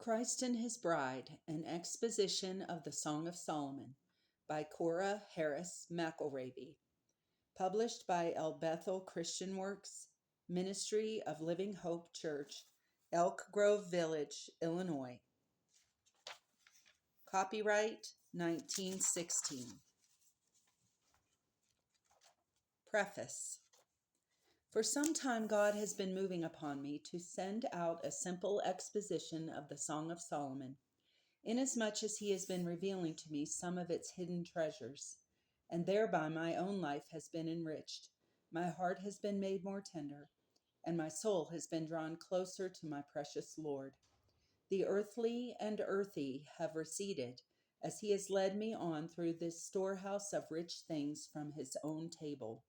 Christ and His Bride, an exposition of the Song of Solomon by Cora Harris McElravy. Published by El Bethel Christian Works, Ministry of Living Hope Church, Elk Grove Village, Illinois. Copyright 1916. Preface. For some time God has been moving upon me to send out a simple exposition of the Song of Solomon, inasmuch as He has been revealing to me some of its hidden treasures, and thereby my own life has been enriched, my heart has been made more tender, and my soul has been drawn closer to my precious Lord. The earthly and earthy have receded, as He has led me on through this storehouse of rich things from His own table.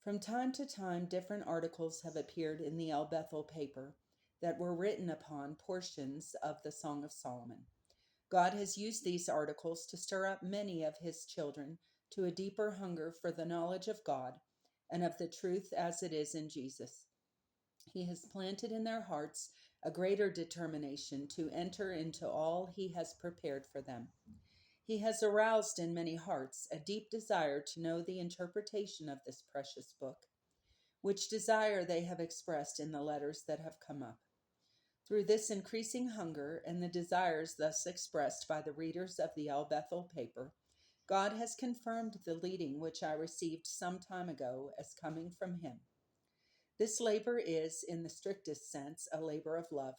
From time to time, different articles have appeared in the El Bethel paper that were written upon portions of the Song of Solomon. God has used these articles to stir up many of His children to a deeper hunger for the knowledge of God and of the truth as it is in Jesus. He has planted in their hearts a greater determination to enter into all He has prepared for them. He has aroused in many hearts a deep desire to know the interpretation of this precious book, which desire they have expressed in the letters that have come up. Through this increasing hunger and the desires thus expressed by the readers of the El Bethel paper, God has confirmed the leading which I received some time ago as coming from Him. This labor is, in the strictest sense, a labor of love.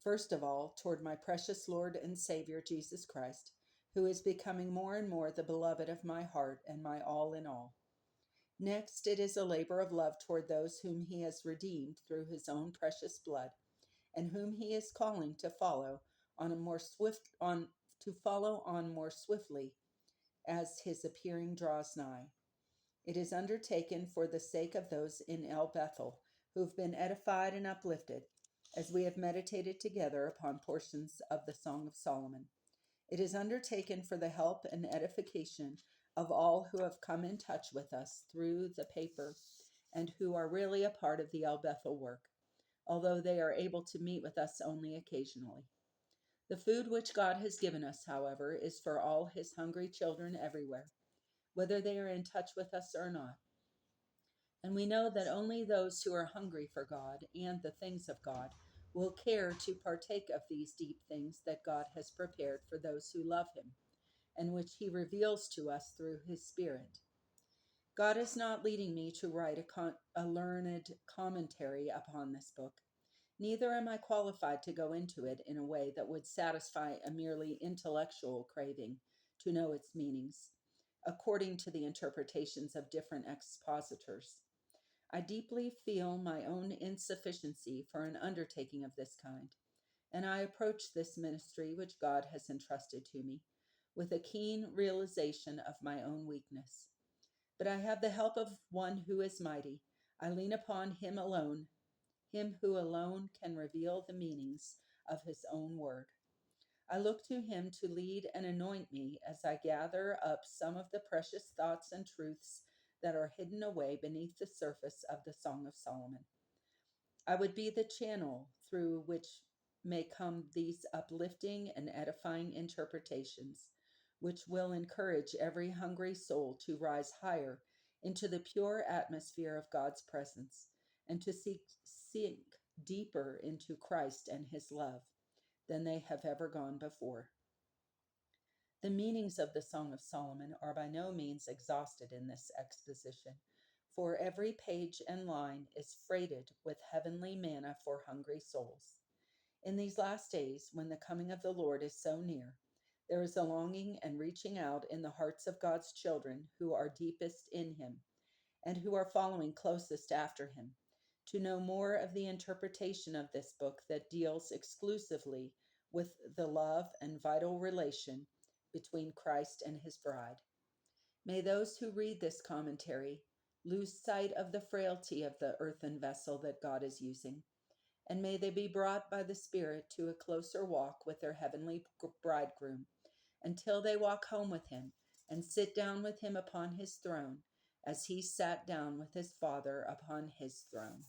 First of all, toward my precious Lord and Savior Jesus Christ, who is becoming more and more the beloved of my heart and my all in all. Next, it is a labor of love toward those whom He has redeemed through His own precious blood, and whom He is calling to follow on more swiftly as His appearing draws nigh. It is undertaken for the sake of those in El Bethel who have been edified and uplifted, as we have meditated together upon portions of the Song of Solomon. It is undertaken for the help and edification of all who have come in touch with us through the paper and who are really a part of the El Bethel work, although they are able to meet with us only occasionally. The food which God has given us, however, is for all His hungry children everywhere, whether they are in touch with us or not. And we know that only those who are hungry for God and the things of God will care to partake of these deep things that God has prepared for those who love Him, and which He reveals to us through His Spirit. God is not leading me to write a learned commentary upon this book. Neither am I qualified to go into it in a way that would satisfy a merely intellectual craving to know its meanings, according to the interpretations of different expositors. I deeply feel my own insufficiency for an undertaking of this kind, and I approach this ministry which God has entrusted to me with a keen realization of my own weakness. But I have the help of One who is mighty. I lean upon Him alone, Him who alone can reveal the meanings of His own word. I look to Him to lead and anoint me as I gather up some of the precious thoughts and truths that are hidden away beneath the surface of the Song of Solomon. I would be the channel through which may come these uplifting and edifying interpretations, which will encourage every hungry soul to rise higher into the pure atmosphere of God's presence and to sink deeper into Christ and His love than they have ever gone before. The meanings of the Song of Solomon are by no means exhausted in this exposition, for every page and line is freighted with heavenly manna for hungry souls. In these last days, when the coming of the Lord is so near, there is a longing and reaching out in the hearts of God's children who are deepest in Him and who are following closest after Him, to know more of the interpretation of this book that deals exclusively with the love and vital relation between Christ and His bride. May those who read this commentary lose sight of the frailty of the earthen vessel that God is using, and may they be brought by the Spirit to a closer walk with their heavenly bridegroom, until they walk home with Him and sit down with Him upon His throne, as He sat down with His Father upon His throne.